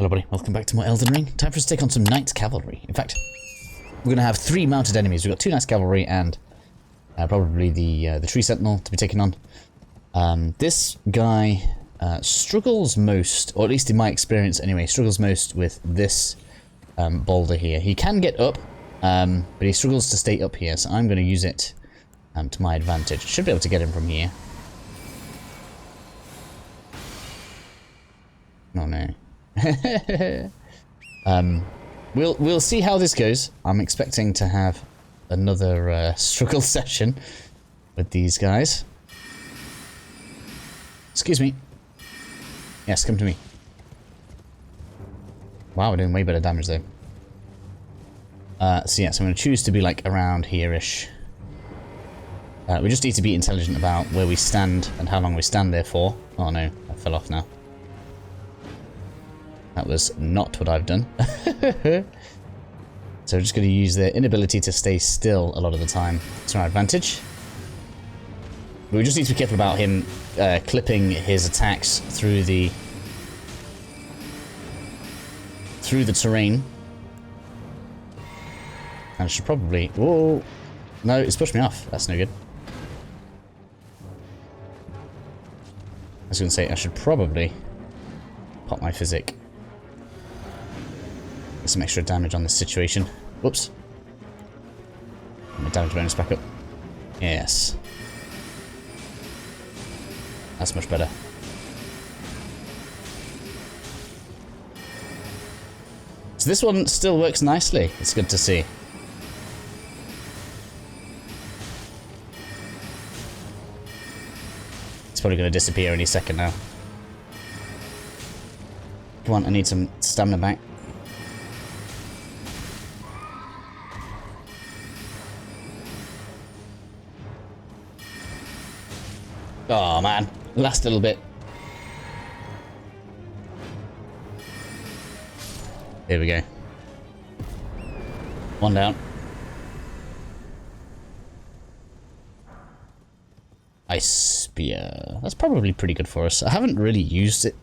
Hello everybody, welcome back to more Elden Ring. Time for us to take on some Knights Cavalry. In fact, we're going to have 3 mounted enemies. We've got 2 Knights Cavalry and probably the Tree Sentinel to be taken on. This guy struggles most, or at least in my experience anyway, struggles most with this boulder here. He can get up, but he struggles to stay up here, so I'm going to use it to my advantage. Should be able to get him from here. Oh no. We'll see how this goes. I'm expecting to have another struggle session with these guys. Excuse me. Yes, come to me. Wow, we're doing way better damage though. So yes, I'm going to choose to be like around here-ish. We just need to be intelligent about where we stand and how long we stand there for. Oh no, I fell off now. That was not what I've done. So we're just going to use their inability to stay still a lot of the time to our advantage. But we just need to be careful about him clipping his attacks through the terrain. And I should probably... Whoa! No, it's pushed me off. That's no good. I was going to say, I should probably pop my physic. Get some extra damage on this situation. Whoops. Get my damage bonus back up. Yes. That's much better. So this one still works nicely. It's good to see. It's probably going to disappear any second now. Come on, I need some stamina back. Oh man, last little bit. Here we go. One down. Ice Spear. That's probably pretty good for us. I haven't really used it.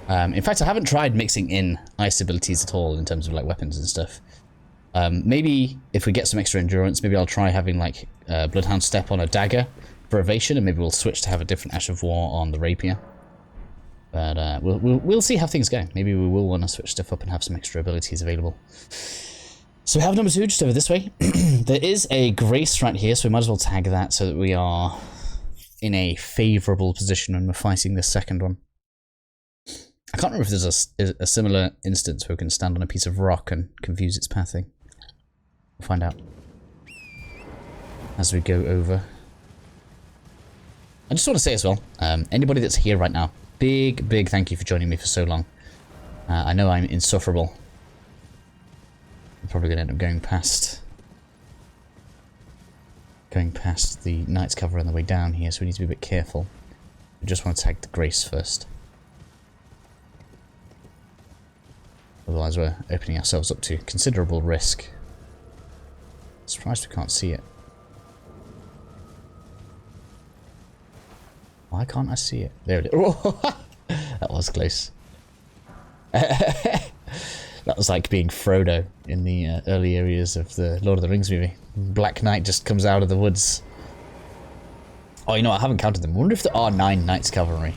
In fact, I haven't tried mixing in ice abilities at all in terms of like weapons and stuff. Maybe if we get some extra endurance, maybe I'll try having like Bloodhound Step on a dagger for evasion, and maybe we'll switch to have a different Ash of War on the rapier. But we'll see how things go. Maybe we will want to switch stuff up and have some extra abilities available. So we have number 2 just over this way. There is a Grace right here, so we might as well tag that so that we are in a favourable position when we're fighting the second one. I can't remember if there's a similar instance where we can stand on a piece of rock and confuse its pathing. We'll find out as we go over. I just want to say as well, anybody that's here right now, big thank you for joining me for so long. I know I'm insufferable. I'm probably going to end up going past the Knight's Cover on the way down here, so we need to be a bit careful. We just want to tag the Grace first. Otherwise we're opening ourselves up to considerable risk. Surprised we can't see it. Why can't I see it? There it is. That was close. That was like being Frodo in the early areas of the Lord of the Rings movie. Black Knight just comes out of the woods. Oh, you know, I haven't counted them. I wonder if there are 9 Knights Cavalry.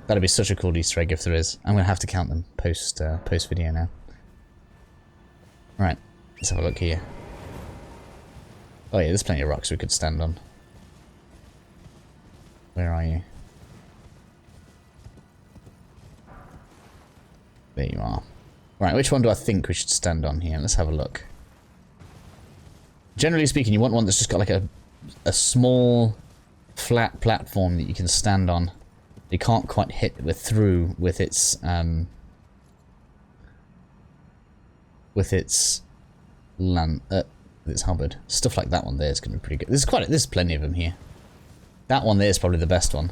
That'd be such a cool Easter egg if there is. I'm going to have to count them post video now. Right, let's have a look here. Oh yeah, there's plenty of rocks we could stand on. Where are you? There you are. Right, which one do I think we should stand on here? Let's have a look. Generally speaking, you want one that's just got like a small, flat platform that you can stand on. You can't quite hit through with its halberd. Stuff like that one there is going to be pretty good. There's plenty of them here. That one there is probably the best one.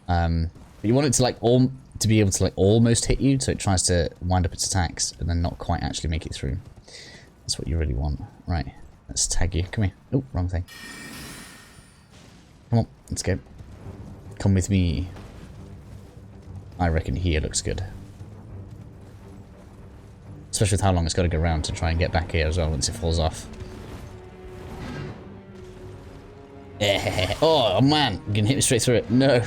But you want it to like to be able to like almost hit you, so it tries to wind up its attacks and then not quite actually make it through. That's what you really want. Right, let's tag you. Come here. Oh, wrong thing. Come on, let's go. Come with me. I reckon here looks good. Especially with how long it's got to go around to try and get back here as well once it falls off. Oh man, you can hit me straight through it. No.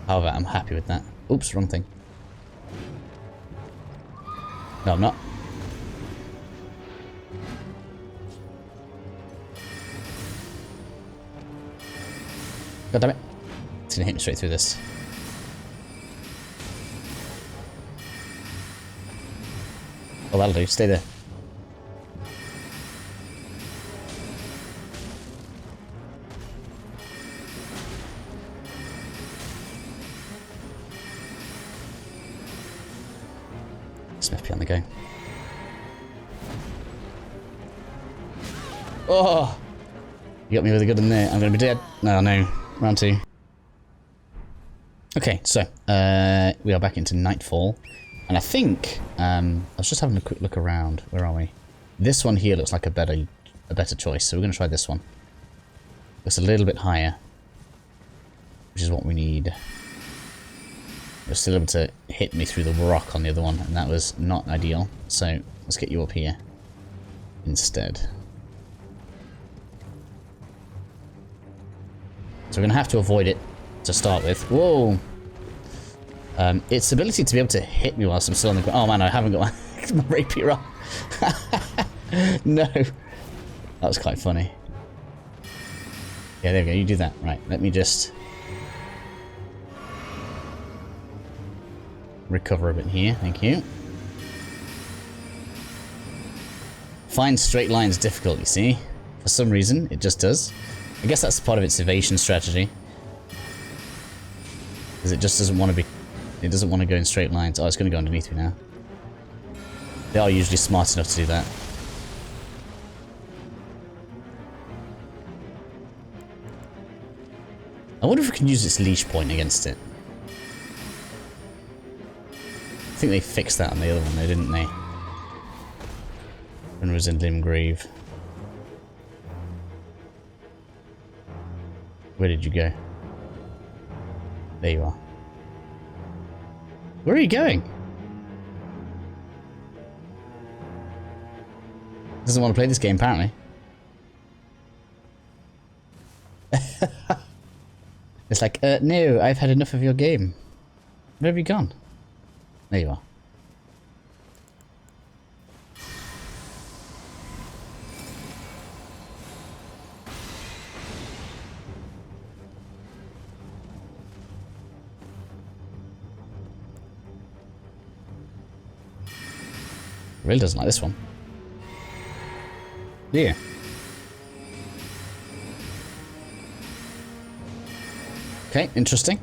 However, I'm happy with that. Oops, wrong thing. No, I'm not. God damn it. It's gonna hit me straight through this. Oh, that'll do. Stay there. Smith on the go. Oh! You got me with a good one there. I'm gonna be dead. No, no. Round 2. Okay, so we are back into Nightfall. And I think I was just having a quick look around. Where are we? This one here looks like a better choice. So we're gonna try this one. It's a little bit higher, which is what we need. You're still able to hit me through the rock on the other one, and that was not ideal. So let's get you up here instead. So we're going to have to avoid it to start with. Whoa! Its ability to be able to hit me whilst I'm still on the ground. Oh man, I haven't got my rapier up. No! That was quite funny. Yeah, there we go. You do that. Right, let me just recover a bit here. Thank you. Find straight lines difficult, you see. For some reason, it just does. I guess that's part of its evasion strategy. Because it just doesn't want to be... It doesn't want to go in straight lines. Oh, it's going to go underneath me now. They are usually smart enough to do that. I wonder if we can use its leash point against it. I think they fixed that on the other one though, didn't they? When it was in Limgrave. Where did you go? There you are. Where are you going? Doesn't want to play this game, apparently. It's like, no, I've had enough of your game. Where have you gone? There you are. Really doesn't like this one. Yeah. Okay, interesting.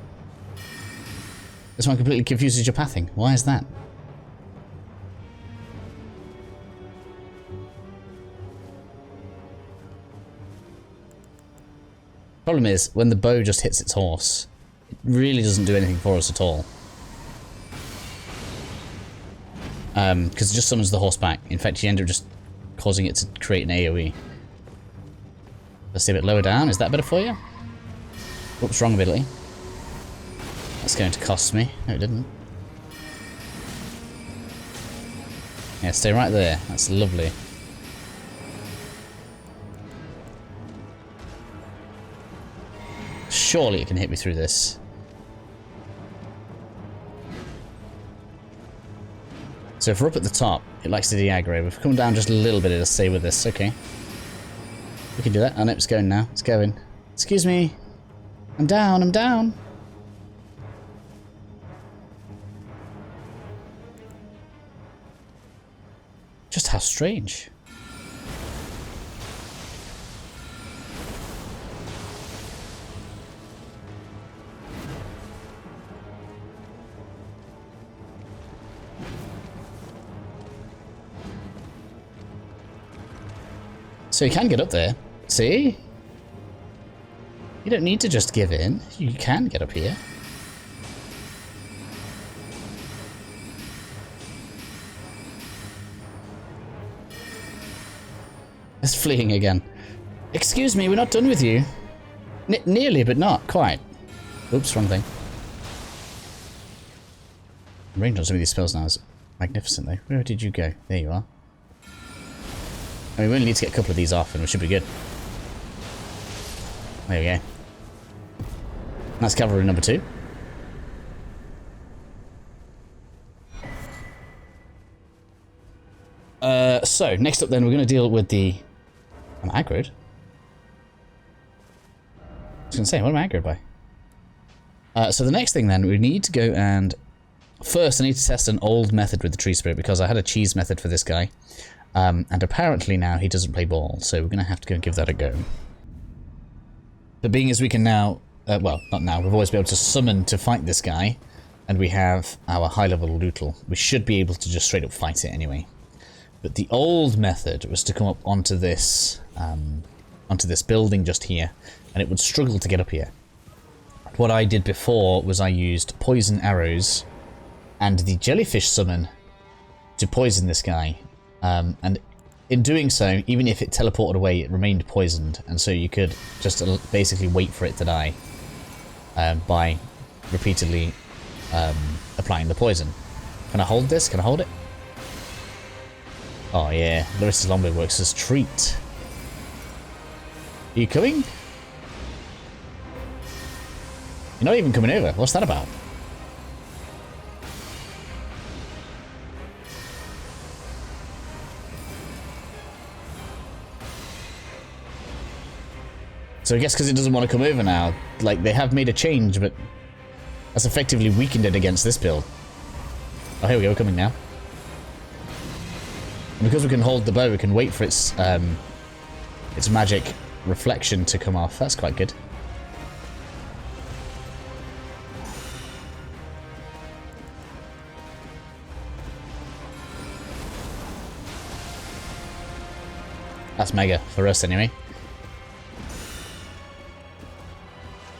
This one completely confuses your pathing. Why is that? Problem is, when the bow just hits its horse, it really doesn't do anything for us at all. Because it just summons the horse back. In fact, you end up just causing it to create an AoE. Let's see a bit lower down. Is that better for you? Oops, wrong ability. That's going to cost me. No, it didn't. Yeah, stay right there. That's lovely. Surely it can hit me through this. So if we're up at the top, it likes to de-aggro. If we come down just a little bit, it'll stay with us. Okay. We can do that. Oh no, it's going now. It's going. Excuse me. I'm down, I'm down. Just how strange. So you can get up there. See? You don't need to just give in. You can get up here. It's fleeing again. Excuse me, we're not done with you. Nearly, but not quite. Oops, wrong thing. Range on some of these spells now is magnificent, though. Where did you go? There you are. I mean, we only need to get a couple of these off, and we should be good. There we go. That's cavalry number 2. So, next up then, we're going to deal with the... I'm aggroed. I was going to say, what am I aggroed by? So the next thing then, we need to go and... First, I need to test an old method with the tree spirit, because I had a cheese method for this guy. And apparently now he doesn't play ball, so we're going to have to go and give that a go. But being as we can now... well, not now, we've always been able to summon to fight this guy, and we have our high-level lootle. We should be able to just straight up fight it anyway. But the old method was to come up onto this building just here, and it would struggle to get up here. What I did before was I used poison arrows and the jellyfish summon to poison this guy. And in doing so, even if it teleported away, it remained poisoned, and so you could just basically wait for it to die by repeatedly applying the poison. Can I hold this? Can I hold it? Oh yeah, Larissa's longbow works as treat. Are you coming? You're not even coming over. What's that about? So I guess because it doesn't want to come over now, like they have made a change, but that's effectively weakened it against this build. Oh, here we go, we're coming now. And because we can hold the bow, we can wait for its magic reflection to come off. That's quite good. That's mega for us anyway.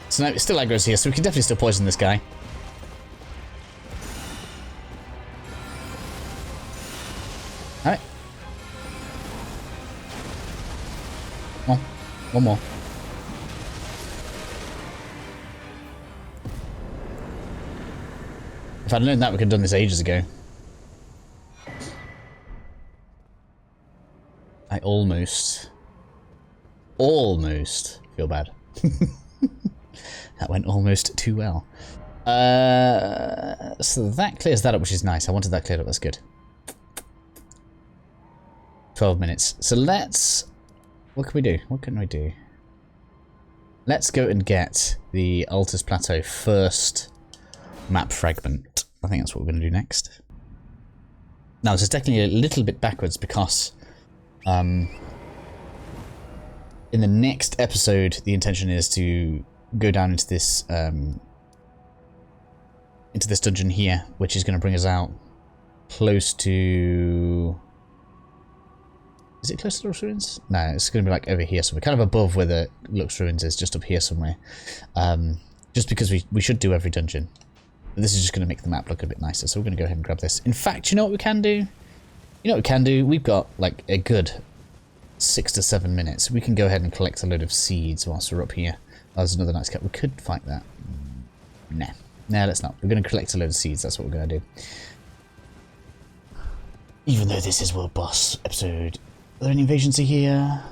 So now it's still aggro's here, so we can definitely still poison this guy. Alright. Oh, one more. If I'd known that, we could have done this ages ago. I almost feel bad. That went almost too well. So that clears that up, which is nice. I wanted that cleared up, that's good. 12 minutes. So let's... What can we do? What can we do? Let's go and get the Altus Plateau first map fragment. I think that's what we're going to do next. Now, this is technically a little bit backwards because... in the next episode, the intention is to go down into this dungeon here, which is going to bring us out close to... Is it close to Lux Ruins? No, it's going to be like over here, so we're kind of above where the Lux Ruins is, just up here somewhere. Just because we should do every dungeon. But this is just going to make the map look a bit nicer, so we're going to go ahead and grab this. In fact, you know what we can do? You know what we can do? We've got like a good 6 to 7 minutes. We can go ahead and collect a load of seeds whilst we're up here. Oh, there's another nice cat. We could fight that. Nah. Nah, let's not. We're going to collect a load of seeds. That's what we're going to do. Even though this is World Boss episode. Are there any invasions here?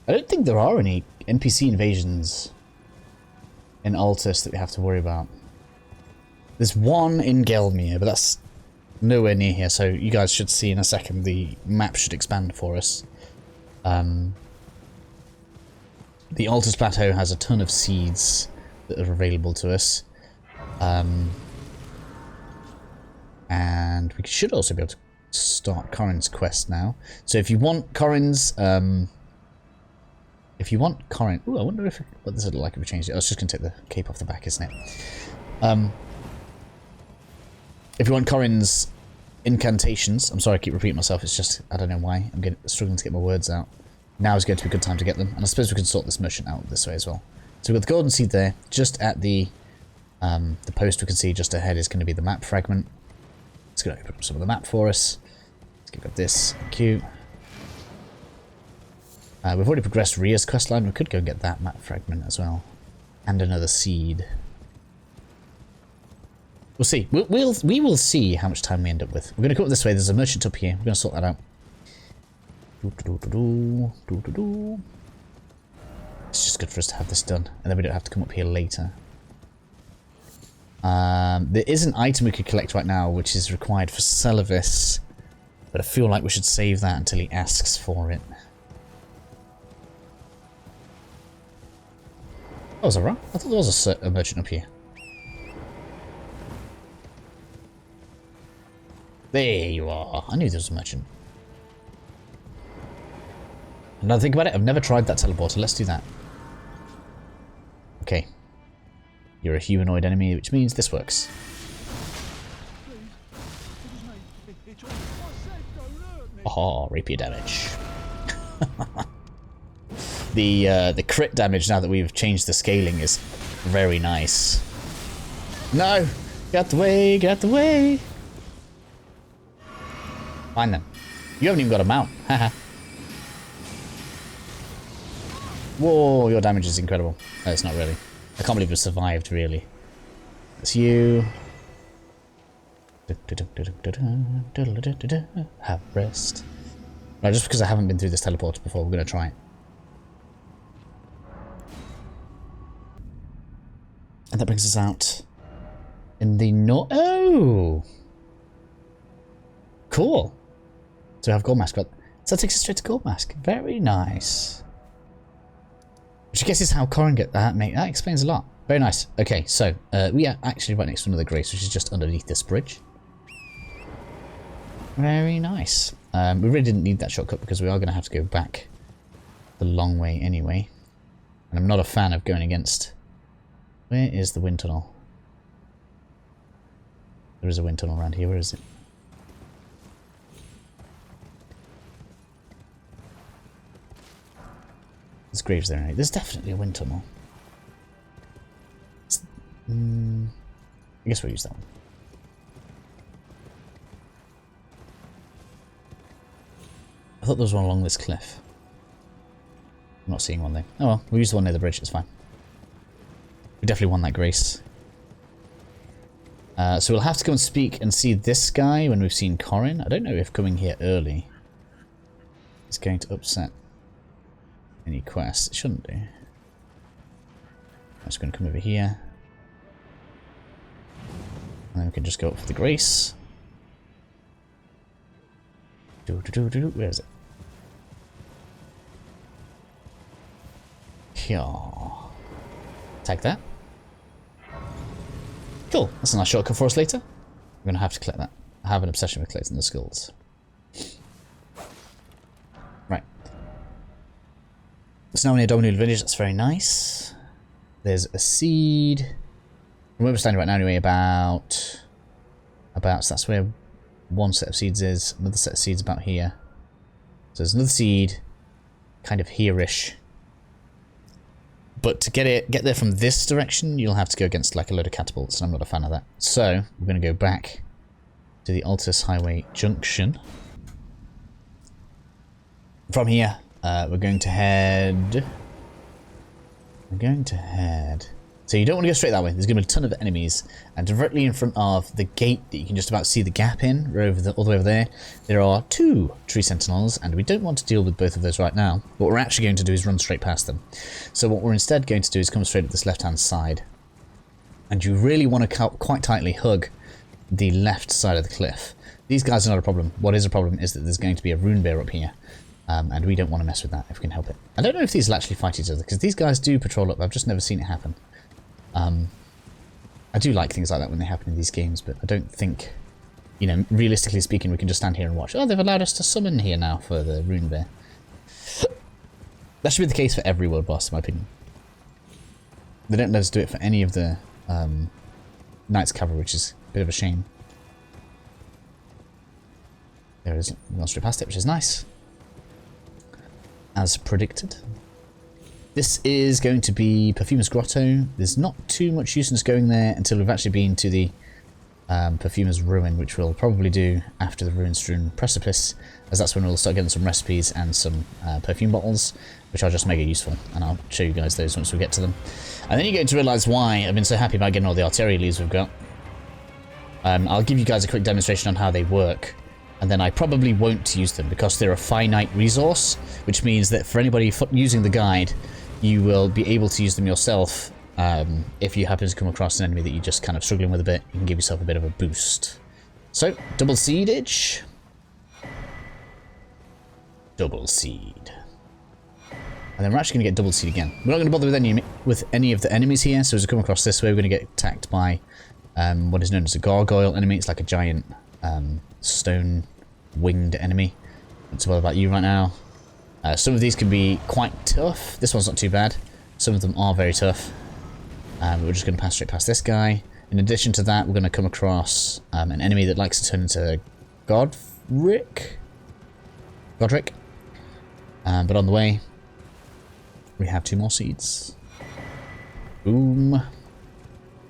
I don't think there are any NPC invasions in Altus that we have to worry about. There's one in Gelmir, but that's nowhere near here, so you guys should see in a second the map should expand for us. The Altus Plateau has a ton of seeds that are available to us. And we should also be able to start Corin's quest now. So if you want Corin's... if you want Corin... Ooh, I wonder if what this would look like if we changed it. I was just going to take the cape off the back, isn't it? If you want Corin's incantations... I'm sorry I keep repeating myself. It's just... I don't know why. I'm struggling to get my words out. Now is going to be a good time to get them. And I suppose we can sort this merchant out this way as well. So we've got the golden seed there. Just at the post we can see just ahead is going to be the map fragment. It's going to open up some of the map for us. Let's give up this. Cute. We've already progressed Ria's questline. We could go and get that map fragment as well. And another seed. We'll see. We will see how much time we end up with. We're going to go up this way. There's a merchant up here. We're going to sort that out. It's just good for us to have this done, and then we don't have to come up here later. There is an item we could collect right now, which is required for Celavis, but I feel like we should save that until he asks for it. Oh, was that right? I thought there was a merchant up here. There you are. I knew there was a merchant. And now think about it, I've never tried that teleporter. Let's do that. Okay. You're a humanoid enemy, which means this works. Oh, rapier damage. The crit damage now that we've changed the scaling is very nice. No! Get out the way, get out the way! Fine then. You haven't even got a mount. Haha. Whoa, your damage is incredible. No, it's not really. I can't believe you survived, really. It's you. Have rest. Right, just because I haven't been through this teleporter before, we're going to try it. And that brings us out in the north. Oh! Cool. So we have Gold Mask, but so that takes us straight to Gold Mask. Very nice. Which I guess is how Corin get that, mate. That explains a lot. Very nice. Okay, so we are actually right next to another grace, which is just underneath this bridge. Very nice. We really didn't need that shortcut because we are going to have to go back the long way anyway. And I'm not a fan of going against... Where is the wind tunnel? There is a wind tunnel around here. Where is it? There's graves there, right? There's definitely a wind tunnel. I guess we'll use that one. I thought there was one along this cliff. I'm not seeing one there. Oh well, we'll use the one near the bridge, it's fine. We definitely won that grace. So we'll have to go and speak and see this guy when we've seen Corin. I don't know if coming here early is going to upset any quests. It shouldn't do. I'm just going to come over here. And then we can just go up for the grace. Where is it? Here. Take that. Cool. That's a nice shortcut for us later. We're going to have to collect that. I have an obsession with collecting the skulls. Right. It's now near Dominul Village. That's very nice. There's a seed. From where we're standing right now anyway, about... So that's where one set of seeds is. Another set of seeds about here. So there's another seed. Kind of here-ish. But to get there from this direction, you'll have to go against like a load of catapults, and I'm not a fan of that. So, we're going to go back to the Altus Highway Junction. From here, we're going to head... So you don't want to go straight that way. There's going to be a ton of enemies. And directly in front of the gate that you can just about see the gap in, all the way over there, there are 2 tree sentinels, and we don't want to deal with both of those right now. What we're actually going to do is run straight past them. So what we're instead going to do is come straight up this left-hand side. And you really want to quite tightly hug the left side of the cliff. These guys are not a problem. What is a problem is that there's going to be a rune bear up here. And we don't want to mess with that if we can help it. I don't know if these will actually fight each other, because these guys do patrol up. I've just never seen it happen. I do like things like that when they happen in these games, but I don't think, you know, realistically speaking, we can just stand here and watch. Oh, they've allowed us to summon here now for the rune bear. That should be the case for every world boss, in my opinion. They don't let us do it for any of the Knights Cavalry, which is a bit of a shame. There is one straight past it, which is nice. As predicted. This is going to be Perfumer's Grotto. There's not too much use in us going there until we've actually been to the Perfumer's Ruin, which we'll probably do after the Ruin-strewn Precipice, as that's when we'll start getting some recipes and some perfume bottles, which are just mega useful, and I'll show you guys those once we get to them. And then you're going to realise why I've been so happy about getting all the artillery leaves we've got. I'll give you guys a quick demonstration on how they work, and then I probably won't use them because they're a finite resource, which means that for anybody using the guide, you will be able to use them yourself. If you happen to come across an enemy that you're just kind of struggling with a bit, you can give yourself a bit of a boost. So, double seedage. Double seed. And then we're actually going to get double seed again. We're not going to bother with any of the enemies here, so as we come across this way, we're going to get attacked by what is known as a gargoyle enemy. It's like a giant stone-winged enemy. Not too worried about you right now. Some of these can be quite tough. This one's not too bad. Some of them are very tough. We're just going to pass straight past this guy. In addition to that, we're going to come across an enemy that likes to turn into Godric. But on the way, we have 2 more seeds. Boom.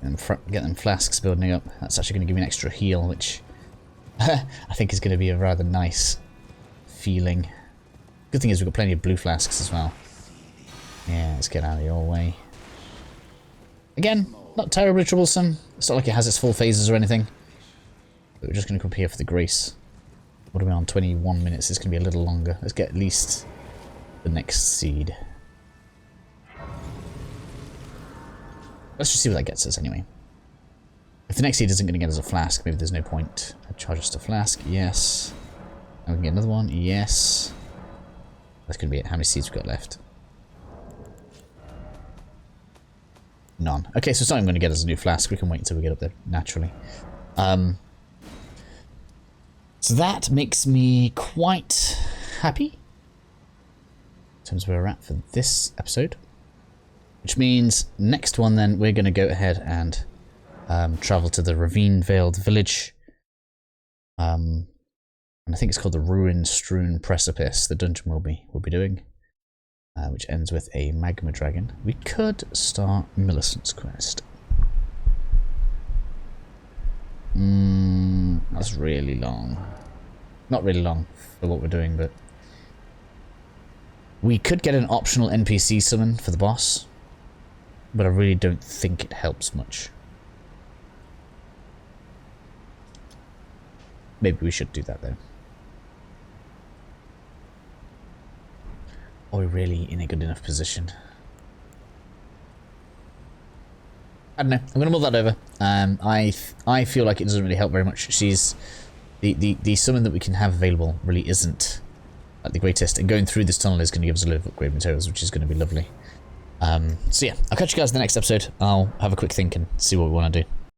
And get them flasks building up. That's actually going to give me an extra heal, which I think is going to be a rather nice feeling. Good thing is we've got plenty of blue flasks as well. Yeah, let's get out of your way. Again, not terribly troublesome. It's not like it has its full phases or anything. But we're just going to come here for the grace. What are we on? 21 minutes. It's going to be a little longer. Let's get at least the next seed. Let's just see what that gets us anyway. If the next seed isn't going to get us a flask, maybe there's no point. Charge us to flask. Yes. And we can get another one. Yes. That's going to be it. How many seeds we've got left? None. Okay, so it's not even going to get us a new flask. We can wait until we get up there naturally. So that makes me quite happy in terms of where we're at for this episode. Which means next one then we're going to go ahead and travel to the ravine-veiled village. And I think it's called the Ruin-strewn Precipice, the dungeon we'll be doing. Which ends with a magma dragon. We could start Millicent's quest. That's really long. Not really long for what we're doing, but we could get an optional NPC summon for the boss, but I really don't think it helps much. Maybe we should do that though. Are we really in a good enough position? I don't know. I'm gonna mull that over. I feel like it doesn't really help very much. She's the summon that we can have available really isn't at the greatest, and going through this tunnel is going to give us a load of upgrade materials, which is going to be lovely. So yeah, I'll catch you guys in the next episode. I'll have a quick think and see what we want to do.